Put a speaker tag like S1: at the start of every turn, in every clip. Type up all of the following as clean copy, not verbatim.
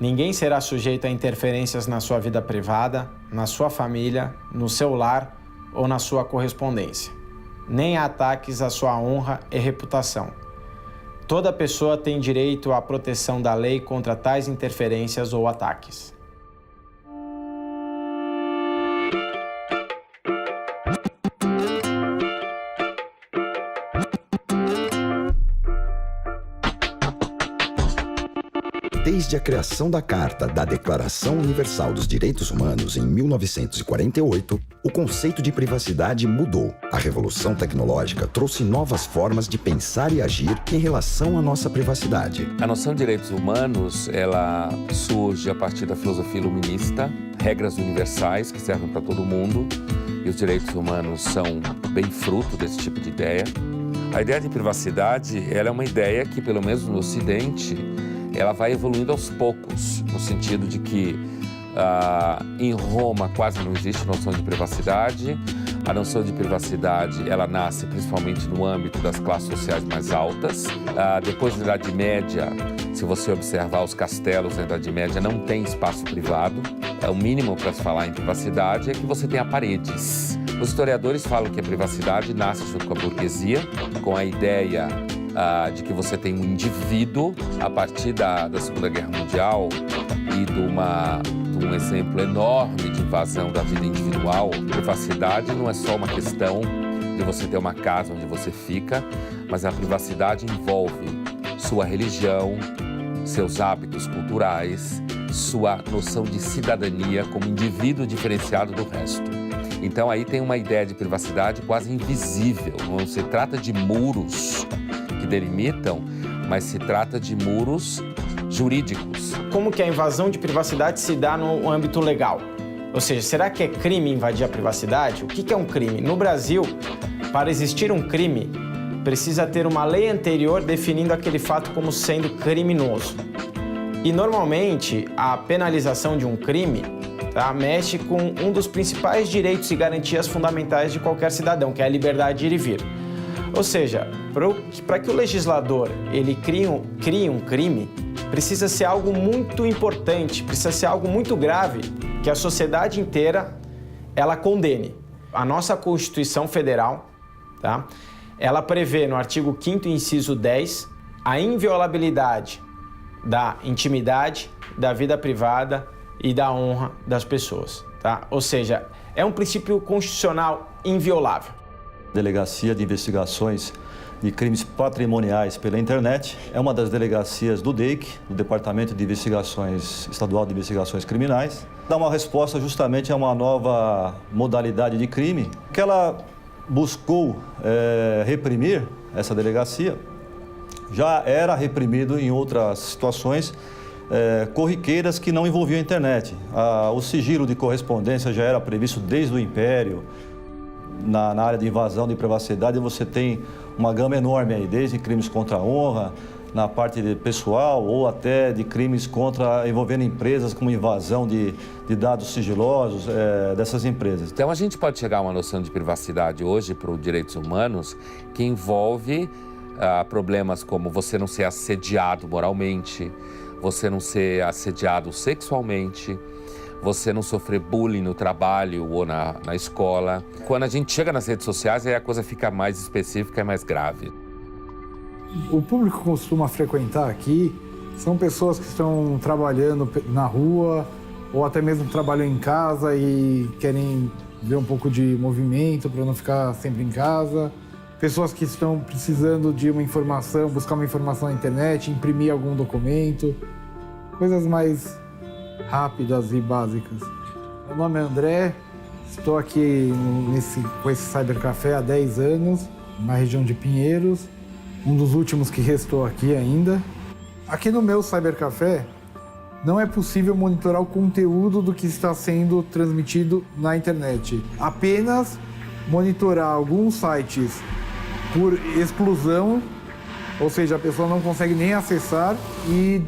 S1: Ninguém será sujeito a interferências na sua vida privada, na sua família, no seu lar ou na sua correspondência, nem a ataques à sua honra e reputação. Toda pessoa tem direito à proteção da lei contra tais interferências ou ataques.
S2: Desde a criação da Carta da Declaração Universal dos Direitos Humanos em 1948, o conceito de privacidade mudou. A revolução tecnológica trouxe novas formas de pensar e agir em relação à nossa privacidade.
S3: A noção de direitos humanos, ela surge a partir da filosofia iluminista, regras universais que servem para todo mundo, e os direitos humanos são bem fruto desse tipo de ideia. A ideia de privacidade, ela é uma ideia que, pelo menos no Ocidente, ela vai evoluindo aos poucos, no sentido de que em Roma quase não existe noção de privacidade. A noção de privacidade, ela nasce principalmente no âmbito das classes sociais mais altas. Depois da Idade Média, se você observar os castelos da Idade Média, não tem espaço privado. O mínimo para se falar em privacidade é que você tenha paredes. Os historiadores falam que a privacidade nasce junto com a burguesia, com a ideia de que você tem um indivíduo a partir da Segunda Guerra Mundial e de um exemplo enorme de invasão da vida individual. Privacidade não é só uma questão de você ter uma casa onde você fica, mas a privacidade envolve sua religião, seus hábitos culturais, sua noção de cidadania como indivíduo diferenciado do resto. Então aí tem uma ideia de privacidade quase invisível, não se trata de muros que delimitam, mas se trata de muros jurídicos.
S1: Como que a invasão de privacidade se dá no âmbito legal? Ou seja, será que é crime invadir a privacidade? O que é um crime? No Brasil, para existir um crime, precisa ter uma lei anterior definindo aquele fato como sendo criminoso. E normalmente, a penalização de um crime mexe com um dos principais direitos e garantias fundamentais de qualquer cidadão, que é a liberdade de ir e vir. Ou seja, para que o legislador ele crie um crime, precisa ser algo muito importante, precisa ser algo muito grave, que a sociedade inteira ela condene. A nossa Constituição Federal, ela prevê no artigo 5º, inciso 10, a inviolabilidade da intimidade, da vida privada e da honra das pessoas. Ou seja, é um princípio constitucional inviolável.
S4: Delegacia de Investigações de Crimes Patrimoniais pela Internet é uma das delegacias do DEIC, do Departamento de Investigações Estadual de Investigações Criminais. Dá uma resposta justamente a uma nova modalidade de crime que ela buscou reprimir. Essa delegacia já era reprimido em outras situações corriqueiras que não envolviam a internet. O sigilo de correspondência já era previsto desde o Império. Na área de invasão de privacidade você tem uma gama enorme aí, desde crimes contra a honra, na parte pessoal ou até de crimes envolvendo empresas, como invasão de dados sigilosos dessas empresas.
S3: Então a gente pode chegar a uma noção de privacidade hoje para os direitos humanos que envolve problemas como você não ser assediado moralmente, você não ser assediado sexualmente, você não sofrer bullying no trabalho ou na escola. Quando a gente chega nas redes sociais, aí a coisa fica mais específica e mais grave.
S5: O público que costuma frequentar aqui são pessoas que estão trabalhando na rua ou até mesmo trabalham em casa e querem ver um pouco de movimento para não ficar sempre em casa. Pessoas que estão precisando de uma informação, buscar uma informação na internet, imprimir algum documento. Coisas mais rápidas e básicas. Meu nome é André, estou aqui com esse Cybercafé há 10 anos, na região de Pinheiros, um dos últimos que restou aqui ainda. Aqui no meu Cybercafé, não é possível monitorar o conteúdo do que está sendo transmitido na internet. Apenas monitorar alguns sites por exclusão, ou seja, a pessoa não consegue nem acessar e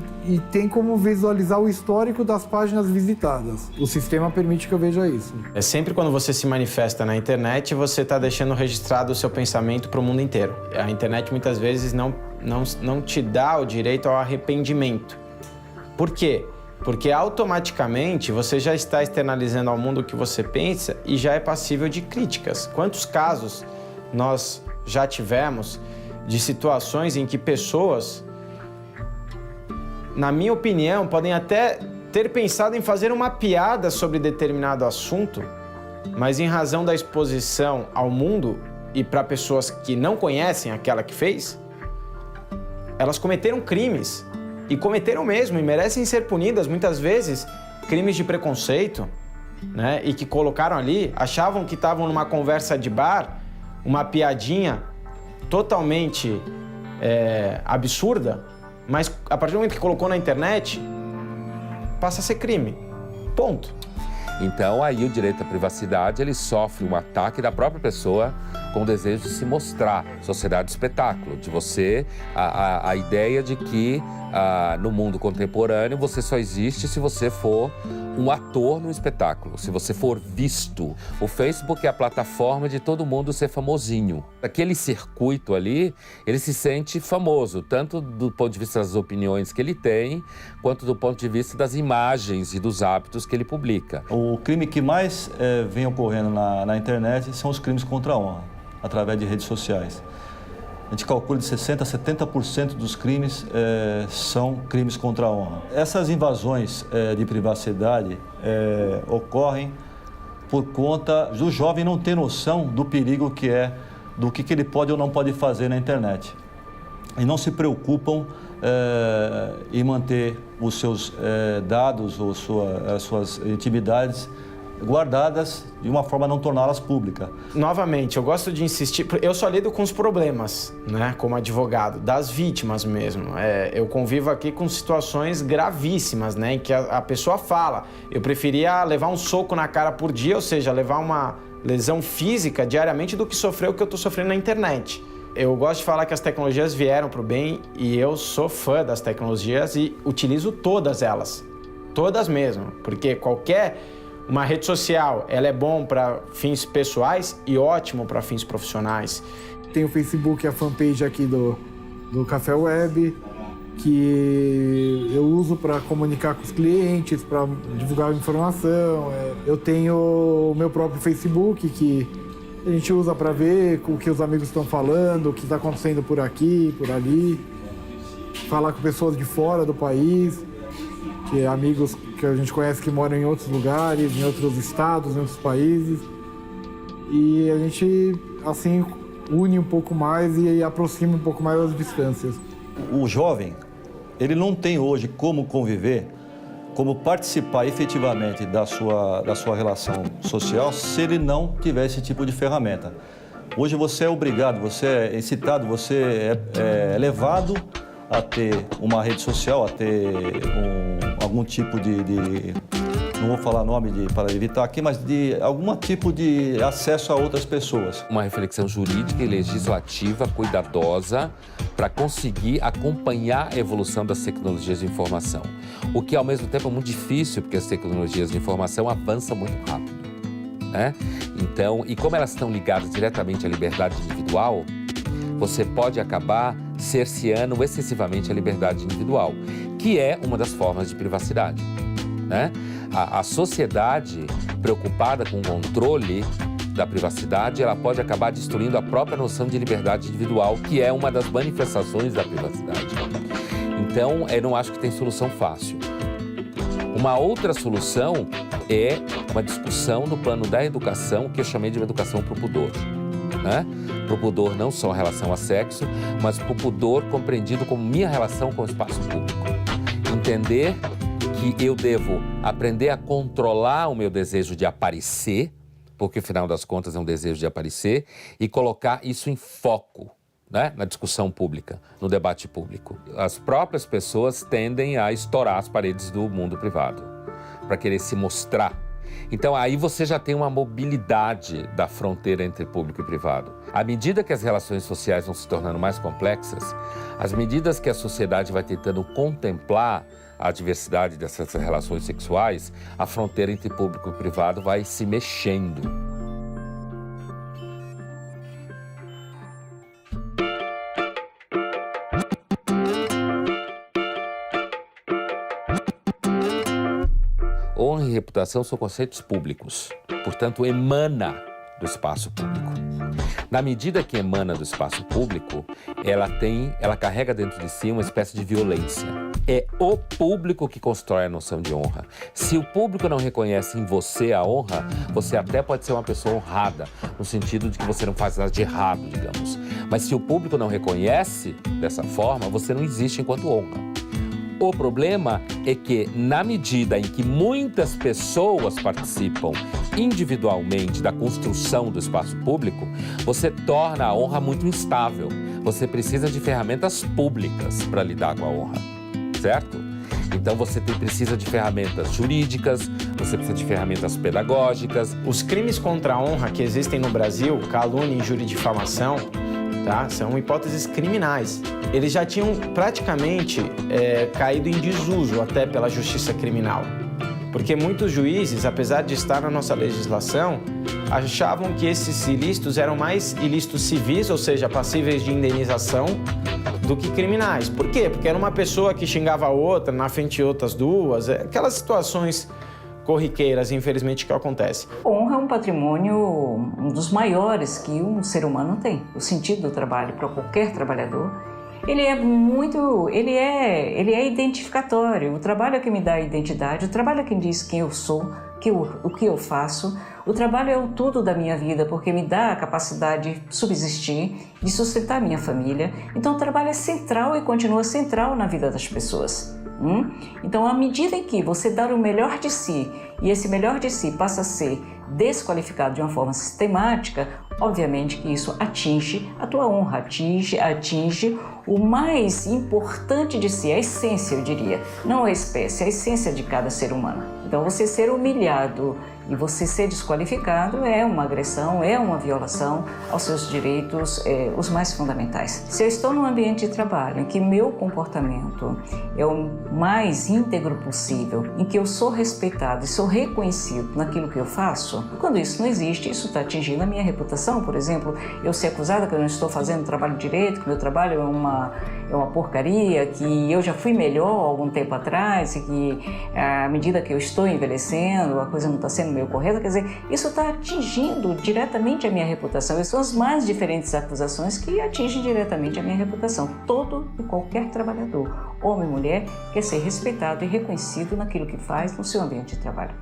S5: tem como visualizar o histórico das páginas visitadas. O sistema permite que eu veja isso.
S1: É sempre quando você se manifesta na internet, você está deixando registrado o seu pensamento para o mundo inteiro. A internet muitas vezes não te dá o direito ao arrependimento. Por quê? Porque automaticamente você já está externalizando ao mundo o que você pensa e já é passível de críticas. Quantos casos nós já tivemos de situações em que pessoas, na minha opinião, podem até ter pensado em fazer uma piada sobre determinado assunto, mas em razão da exposição ao mundo e para pessoas que não conhecem aquela que fez, elas cometeram crimes. E cometeram mesmo, e merecem ser punidas, muitas vezes, crimes de preconceito, né? E que colocaram ali, achavam que estavam numa conversa de bar, uma piadinha totalmente absurda, mas a partir do momento que colocou na internet, passa a ser crime. Ponto.
S3: Então, aí o direito à privacidade, ele sofre um ataque da própria pessoa com o desejo de se mostrar, sociedade do espetáculo, de você, a ideia de que no mundo contemporâneo você só existe se você for um ator no espetáculo, se você for visto. O Facebook é a plataforma de todo mundo ser famosinho. Aquele circuito ali, ele se sente famoso, tanto do ponto de vista das opiniões que ele tem, quanto do ponto de vista das imagens e dos hábitos que ele publica.
S4: O crime que mais vem ocorrendo na internet são os crimes contra a honra, através de redes sociais. A gente calcula de 60% a 70% dos crimes são crimes contra a honra. Essas invasões de privacidade ocorrem por conta do jovem não ter noção do perigo que é, do que ele pode ou não pode fazer na internet. E não se preocupam em manter os seus dados ou as suas intimidades guardadas de uma forma a não torná-las públicas.
S1: Novamente, eu gosto de insistir, eu só lido com os problemas, né, como advogado, das vítimas mesmo. Eu convivo aqui com situações gravíssimas, né, em que a pessoa fala, eu preferia levar um soco na cara por dia, ou seja, levar uma lesão física diariamente do que sofrer o que eu estou sofrendo na internet. Eu gosto de falar que as tecnologias vieram para o bem e eu sou fã das tecnologias e utilizo todas elas, todas mesmo, porque uma rede social, ela é bom para fins pessoais e ótimo para fins profissionais.
S5: Tem o Facebook, a fanpage aqui do Café Web, que eu uso para comunicar com os clientes, para divulgar informação. Eu tenho o meu próprio Facebook, que a gente usa para ver o que os amigos estão falando, o que está acontecendo por aqui, por ali. Falar com pessoas de fora do país, que amigos que a gente conhece que moram em outros lugares, em outros estados, em outros países. E a gente, assim, une um pouco mais e aproxima um pouco mais as distâncias.
S4: O jovem, ele não tem hoje como conviver, como participar efetivamente da sua relação social se ele não tiver esse tipo de ferramenta. Hoje você é obrigado, você é incitado, você é levado a ter uma rede social, a ter algum tipo não vou falar nome para evitar aqui, mas de algum tipo de acesso a outras pessoas.
S3: Uma reflexão jurídica e legislativa cuidadosa para conseguir acompanhar a evolução das tecnologias de informação. O que, ao mesmo tempo, é muito difícil, porque as tecnologias de informação avançam muito rápido, né? Então, e como elas estão ligadas diretamente à liberdade individual, você pode acabar cerceando excessivamente a liberdade individual, que é uma das formas de privacidade, né? A sociedade preocupada com o controle da privacidade, ela pode acabar destruindo a própria noção de liberdade individual, que é uma das manifestações da privacidade. Então, eu não acho que tem solução fácil. Uma outra solução é uma discussão no plano da educação, que eu chamei de uma educação para o pudor, né? Para o pudor não só em relação a sexo, mas para o pudor compreendido como minha relação com o espaço público. Entender que eu devo aprender a controlar o meu desejo de aparecer, porque, afinal das contas, é um desejo de aparecer, e colocar isso em foco, né, na discussão pública, no debate público. As próprias pessoas tendem a estourar as paredes do mundo privado, para querer se mostrar. Então, aí você já tem uma mobilidade da fronteira entre público e privado. À medida que as relações sociais vão se tornando mais complexas, as medidas que a sociedade vai tentando contemplar a diversidade dessas relações sexuais, a fronteira entre público e privado vai se mexendo. reputação são conceitos públicos, portanto, emana do espaço público. Na medida que emana do espaço público, ela carrega dentro de si uma espécie de violência. É o público que constrói a noção de honra. Se o público não reconhece em você a honra, você até pode ser uma pessoa honrada, no sentido de que você não faz nada de errado, digamos. Mas se o público não reconhece dessa forma, você não existe enquanto honra. O problema é que, na medida em que muitas pessoas participam individualmente da construção do espaço público, você torna a honra muito instável. Você precisa de ferramentas públicas para lidar com a honra, certo? Então você precisa de ferramentas jurídicas, você precisa de ferramentas pedagógicas.
S1: Os crimes contra a honra que existem no Brasil, calúnia, injúria e difamação, tá? São hipóteses criminais. Eles já tinham praticamente caído em desuso até pela justiça criminal. Porque muitos juízes, apesar de estar na nossa legislação, achavam que esses ilícitos eram mais ilícitos civis, ou seja, passíveis de indenização, do que criminais. Por quê? Porque era uma pessoa que xingava a outra, na frente de outras duas, aquelas situações corriqueiras, infelizmente, que acontecem.
S6: Honra é um patrimônio, um dos maiores que um ser humano tem. O sentido do trabalho para qualquer trabalhador, ele é identificatório. O trabalho é que me dá a identidade, o trabalho é que diz quem eu sou, o que eu faço. O trabalho é o tudo da minha vida, porque me dá a capacidade de subsistir, de sustentar a minha família. Então o trabalho é central e continua central na vida das pessoas. Então, à medida em que você dá o melhor de si, e esse melhor de si passa a ser desqualificado de uma forma sistemática, obviamente que isso atinge a tua honra, atinge o mais importante de si, a essência, eu diria, não a espécie, a essência de cada ser humano. Então, você ser humilhado e você ser desqualificado é uma agressão, é uma violação aos seus direitos, os mais fundamentais. Se eu estou num ambiente de trabalho em que meu comportamento é o mais íntegro possível, em que eu sou respeitado e sou reconhecido naquilo que eu faço, quando isso não existe, isso está atingindo a minha reputação. Por exemplo, eu ser acusada que eu não estou fazendo o trabalho direito, que meu trabalho é uma porcaria, que eu já fui melhor algum tempo atrás e que à medida que eu estou envelhecendo, a coisa não está sendo meio correta, quer dizer, isso está atingindo diretamente a minha reputação. E são as mais diferentes acusações que atingem diretamente a minha reputação. Todo e qualquer trabalhador, homem e mulher, quer ser respeitado e reconhecido naquilo que faz no seu ambiente de trabalho.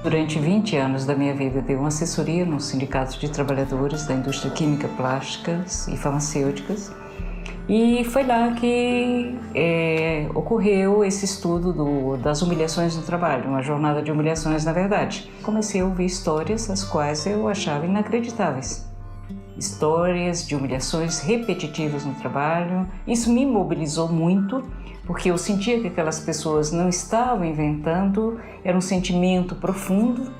S6: Durante 20 anos da minha vida, eu dei uma assessoria no Sindicato de Trabalhadores da Indústria Química, Plásticas e Farmacêuticas. E foi lá que ocorreu esse estudo das humilhações no trabalho, uma jornada de humilhações, na verdade. Comecei a ouvir histórias as quais eu achava inacreditáveis. Histórias de humilhações repetitivas no trabalho. Isso me mobilizou muito, porque eu sentia que aquelas pessoas não estavam inventando, era um sentimento profundo,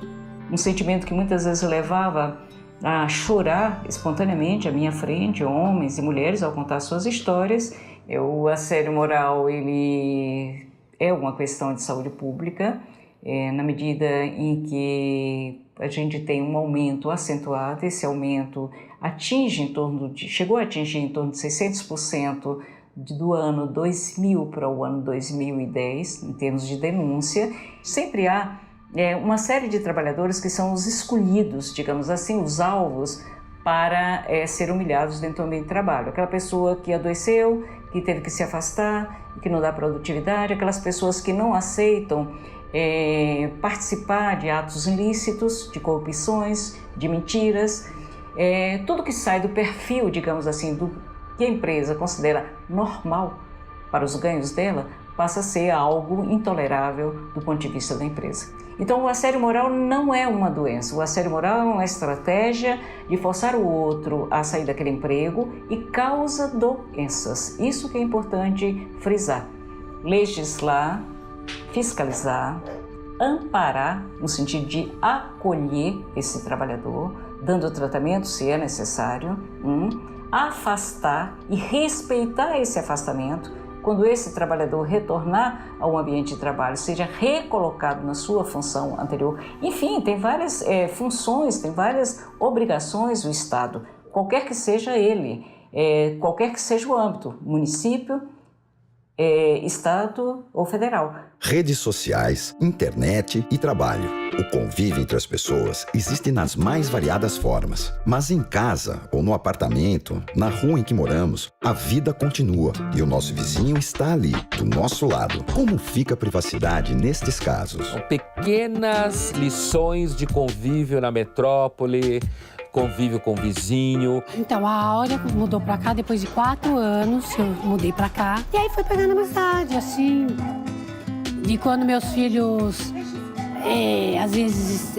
S6: um sentimento que muitas vezes levava a chorar espontaneamente à minha frente, homens e mulheres, ao contar suas histórias. O assédio moral, ele é uma questão de saúde pública, na medida em que a gente tem um aumento acentuado. Esse aumento chegou a atingir em torno de 600% do ano 2000 para o ano 2010, em termos de denúncia. Sempre há uma série de trabalhadores que são os escolhidos, digamos assim, os alvos para ser humilhados dentro do ambiente de trabalho. Aquela pessoa que adoeceu, que teve que se afastar, que não dá produtividade, aquelas pessoas que não aceitam participar de atos ilícitos, de corrupções, de mentiras, tudo que sai do perfil, digamos assim, do que a empresa considera normal para os ganhos dela, passa a ser algo intolerável do ponto de vista da empresa. Então, o assédio moral não é uma doença. O assédio moral é uma estratégia de forçar o outro a sair daquele emprego e causa doenças. Isso que é importante frisar. Legislar, fiscalizar, amparar, no sentido de acolher esse trabalhador, dando tratamento se é necessário, afastar e respeitar esse afastamento. Quando esse trabalhador retornar ao ambiente de trabalho, seja recolocado na sua função anterior. Enfim, tem várias funções, tem várias obrigações do Estado, qualquer que seja ele, qualquer que seja o âmbito, município, estado ou federal.
S2: Redes sociais, internet e trabalho. O convívio entre as pessoas existe nas mais variadas formas. Mas em casa ou no apartamento, na rua em que moramos, a vida continua e o nosso vizinho está ali, do nosso lado. Como fica a privacidade nestes casos?
S3: São pequenas lições de convívio na metrópole, convívio com o vizinho.
S7: Então, a Áurea mudou pra cá depois de 4 anos, eu mudei pra cá. E aí foi pegando amizade, assim, de quando meus filhos, às vezes,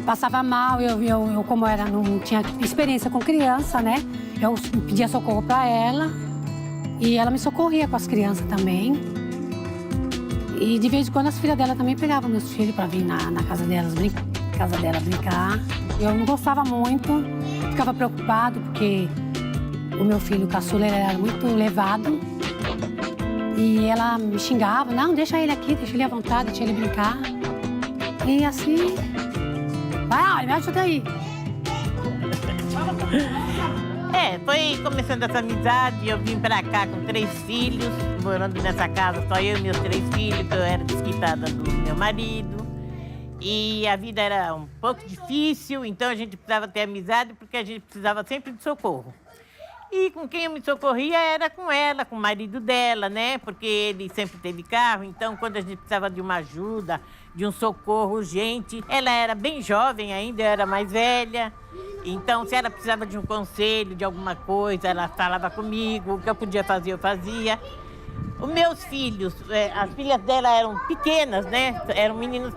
S7: passava mal, eu como era, não tinha experiência com criança, né? Eu pedia socorro pra ela e ela me socorria com as crianças também. E de vez em quando as filhas dela também pegavam meus filhos pra vir na casa delas brincar. Eu não gostava muito, ficava preocupado porque o meu filho caçula ele era muito levado. E ela me xingava, não, deixa ele aqui, deixa ele à vontade, deixa ele brincar. E assim, vai, me ajuda aí.
S8: Foi começando essa amizade, eu vim pra cá com 3 filhos, morando nessa casa, só eu e meus 3 filhos, que eu era desquitada do meu marido. E a vida era um pouco difícil, então a gente precisava ter amizade, porque a gente precisava sempre de socorro. E com quem eu me socorria era com ela, com o marido dela, né? Porque ele sempre teve carro, então quando a gente precisava de uma ajuda, de um socorro urgente, ela era bem jovem ainda, eu era mais velha. Então, se ela precisava de um conselho, de alguma coisa, ela falava comigo, o que eu podia fazer, eu fazia. Os meus filhos, as filhas dela eram pequenas, né? Eram meninos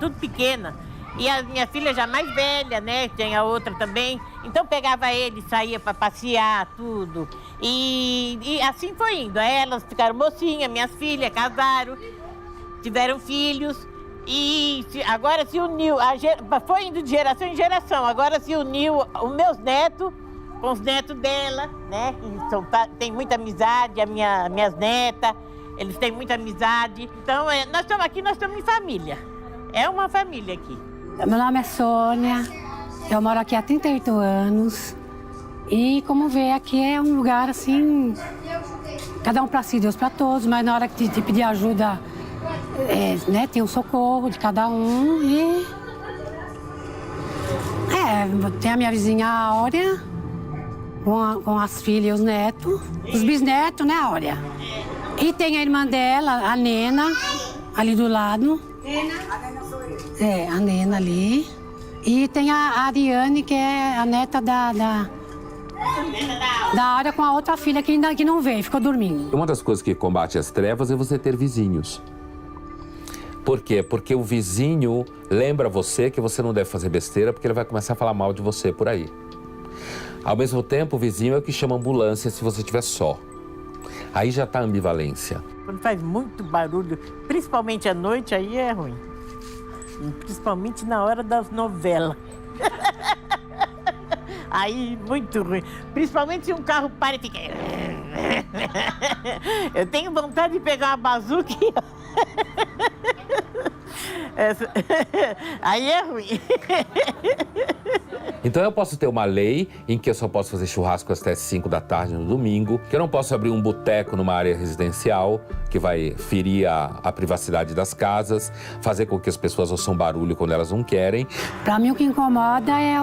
S8: tudo pequenas. E a minha filha já mais velha, né? Tem a outra também. Então pegava ele, saía para passear, tudo. E assim foi indo. Elas ficaram mocinhas, minhas filhas casaram, tiveram filhos. E agora se uniu, foi indo de geração em geração. Agora se uniu os meus netos com os netos dela, né? Tem muita amizade, minhas netas, eles têm muita amizade. Então, nós estamos aqui, nós estamos em família. É uma família aqui.
S7: Meu nome é Sônia, eu moro aqui há 38 anos. E como vê, aqui é um lugar assim, cada um para si, Deus para todos, mas na hora de pedir ajuda, né, tem o socorro de cada um. E tem a minha vizinha Áurea, com as filhas e os netos, os bisnetos, né, Áurea? E tem a irmã dela, a Nena, ali do lado. A Nena ali. E tem a Ariane, que é a neta da Áurea, com a outra filha que ainda não veio, ficou dormindo.
S3: Uma das coisas que combate as trevas é você ter vizinhos. Por quê? Porque o vizinho lembra você que você não deve fazer besteira, porque ele vai começar a falar mal de você por aí. Ao mesmo tempo, o vizinho é o que chama ambulância se você estiver só. Aí já está a ambivalência.
S8: Quando faz muito barulho, principalmente à noite, aí é ruim. Principalmente na hora das novelas. Aí, muito ruim. Principalmente se um carro para e fica... Eu tenho vontade de pegar uma bazuca e... Aí é ruim.
S3: Então eu posso ter uma lei em que eu só posso fazer churrasco até 5 da tarde no domingo, que eu não posso abrir um boteco numa área residencial, que vai ferir a privacidade das casas, fazer com que as pessoas ouçam barulho quando elas não querem.
S7: Pra mim o que incomoda é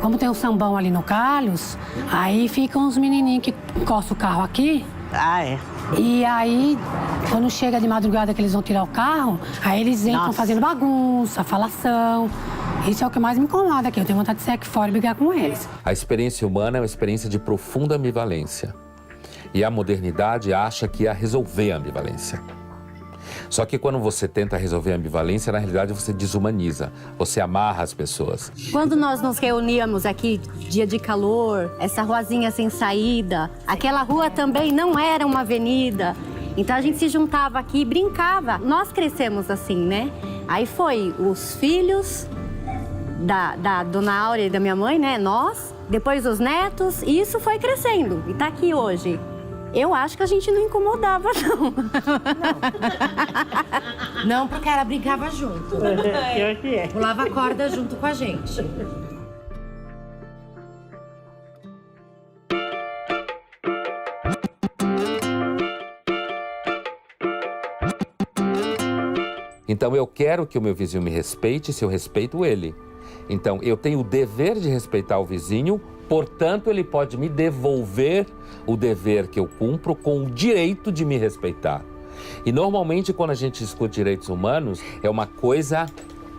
S7: como tem um sambão ali no Carlos, aí ficam os menininhos que encostam o carro aqui. E aí, quando chega de madrugada que eles vão tirar o carro, aí eles entram fazendo bagunça, falação. Isso é o que mais me incomoda aqui. Eu tenho vontade de sair aqui fora e brigar com eles.
S3: A experiência humana é uma experiência de profunda ambivalência. E a modernidade acha que ia resolver a ambivalência. Só que quando você tenta resolver a ambivalência, na realidade você desumaniza, você amarra as pessoas.
S9: Quando nós nos reuníamos aqui, dia de calor, essa ruazinha sem saída, aquela rua também não era uma avenida. Então a gente se juntava aqui e brincava. Nós crescemos assim, né? Aí foi os filhos da dona Áurea e da minha mãe, né? Nós, depois os netos, e isso foi crescendo. E tá aqui hoje. Eu acho que a gente não incomodava, não.
S10: Não, porque ela brincava junto. Pulava corda junto com a gente.
S3: Então eu quero que o meu vizinho me respeite se eu respeito ele. Então eu tenho o dever de respeitar o vizinho, portanto ele pode me devolver o dever que eu cumpro com o direito de me respeitar. E normalmente quando a gente discute direitos humanos é uma coisa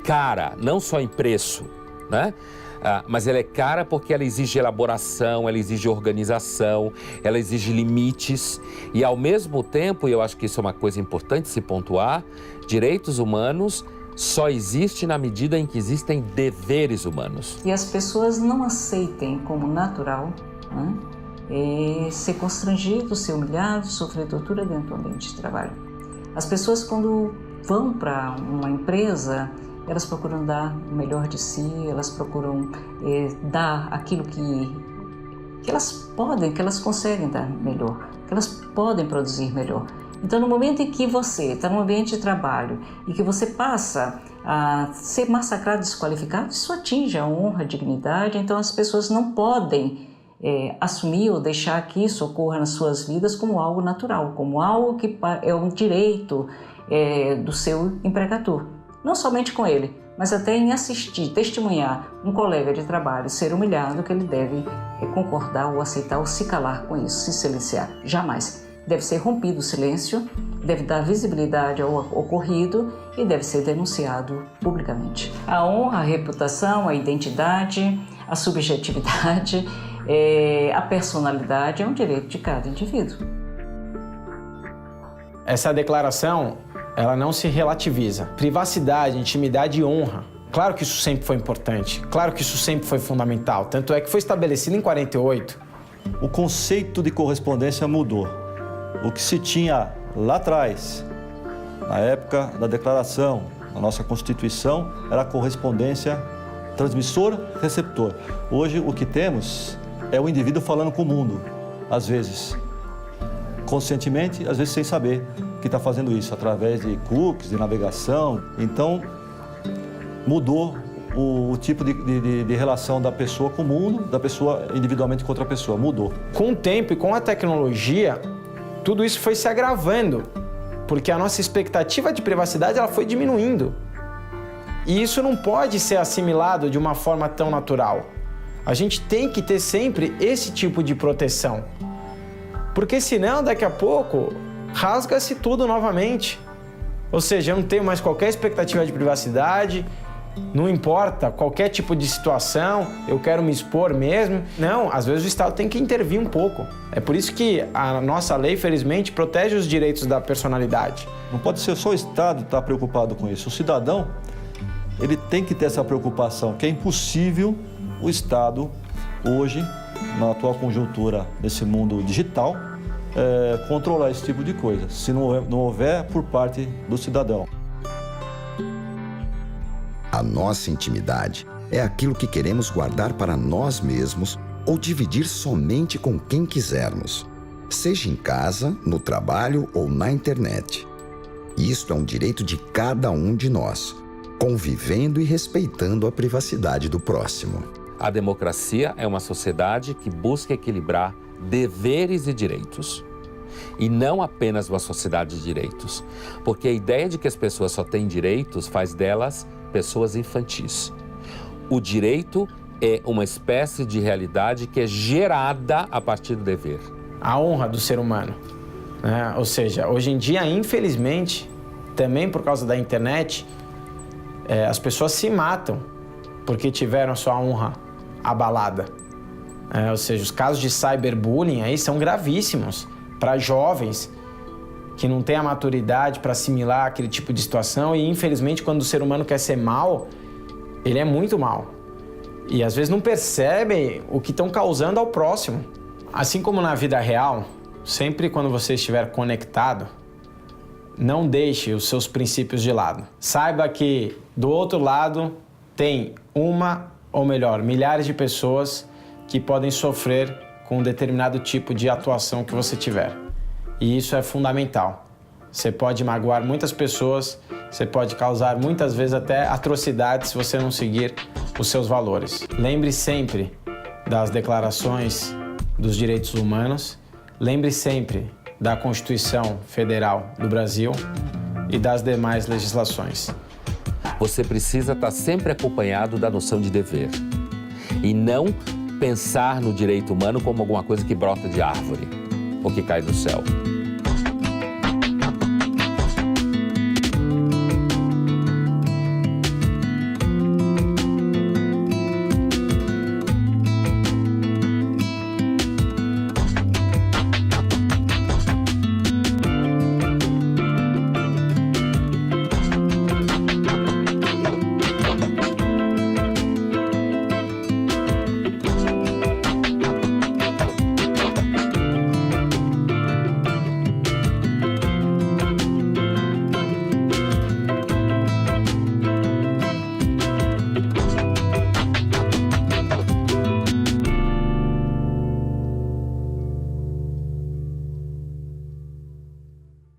S3: cara, não só em preço, né? Mas ela é cara porque ela exige elaboração, ela exige organização, ela exige limites e ao mesmo tempo, e eu acho que isso é uma coisa importante se pontuar, direitos humanos só existe na medida em que existem deveres humanos.
S6: E as pessoas não aceitem como natural, né, ser constrangido, ser humilhado, sofrer tortura dentro do ambiente de trabalho. As pessoas quando vão para uma empresa, elas procuram dar o melhor de si, elas procuram dar aquilo que elas podem, que elas conseguem dar melhor, que elas podem produzir melhor. Então, no momento em que você está num ambiente de trabalho e que você passa a ser massacrado, desqualificado, isso atinge a honra, a dignidade. Então, as pessoas não podem assumir ou deixar que isso ocorra nas suas vidas como algo natural, como algo que é um direito do seu empregador. Não somente com ele, mas até em assistir, testemunhar um colega de trabalho ser humilhado, que ele deve concordar ou aceitar ou se calar com isso, se silenciar. Jamais. Deve ser rompido o silêncio, deve dar visibilidade ao ocorrido e deve ser denunciado publicamente. A honra, a reputação, a identidade, a subjetividade, a personalidade é um direito de cada indivíduo.
S1: Essa declaração, ela não se relativiza. Privacidade, intimidade e honra. Claro que isso sempre foi importante, claro que isso sempre foi fundamental, tanto é que foi estabelecido em 48.
S4: O conceito de correspondência mudou. O que se tinha lá atrás, na época da declaração, na nossa Constituição, era a correspondência transmissor-receptor. Hoje, o que temos é o indivíduo falando com o mundo, às vezes conscientemente, às vezes sem saber que está fazendo isso, através de cookies, de navegação. Então, mudou o tipo de relação da pessoa com o mundo, da pessoa individualmente com outra pessoa, mudou.
S1: Com o tempo e com a tecnologia, tudo isso foi se agravando, porque a nossa expectativa de privacidade ela foi diminuindo. E isso não pode ser assimilado de uma forma tão natural. A gente tem que ter sempre esse tipo de proteção, porque senão daqui a pouco rasga-se tudo novamente. Ou seja, eu não tenho mais qualquer expectativa de privacidade, não importa qualquer tipo de situação, eu quero me expor mesmo. Não, às vezes o Estado tem que intervir um pouco. É por isso que a nossa lei, felizmente, protege os direitos da personalidade.
S4: Não pode ser só o Estado estar preocupado com isso. O cidadão, ele tem que ter essa preocupação, que é impossível o Estado, hoje, na atual conjuntura desse mundo digital, controlar esse tipo de coisa, se não houver por parte do cidadão.
S2: A nossa intimidade é aquilo que queremos guardar para nós mesmos ou dividir somente com quem quisermos, seja em casa, no trabalho ou na internet. Isto é um direito de cada um de nós, convivendo e respeitando a privacidade do próximo.
S3: A democracia é uma sociedade que busca equilibrar deveres e direitos. E não apenas uma sociedade de direitos, porque a ideia de que as pessoas só têm direitos faz delas pessoas infantis. O direito é uma espécie de realidade que é gerada a partir do dever.
S1: A honra do ser humano, né? Ou seja, hoje em dia, infelizmente, também por causa da internet, as pessoas se matam porque tiveram a sua honra abalada. Ou seja, os casos de cyberbullying aí são gravíssimos para jovens que não têm a maturidade para assimilar aquele tipo de situação e, infelizmente, quando o ser humano quer ser mal, ele é muito mal. E, às vezes, não percebem o que estão causando ao próximo. Assim como na vida real, sempre quando você estiver conectado, não deixe os seus princípios de lado. Saiba que, do outro lado, tem uma, ou melhor, milhares de pessoas que podem sofrer com um determinado tipo de atuação que você tiver. E isso é fundamental. Você pode magoar muitas pessoas, você pode causar muitas vezes até atrocidades se você não seguir os seus valores. Lembre sempre das declarações dos direitos humanos, lembre sempre da Constituição Federal do Brasil, e das demais legislações.
S3: Você precisa estar sempre acompanhado da noção de dever e não pensar no direito humano como alguma coisa que brota de árvore ou que cai do céu.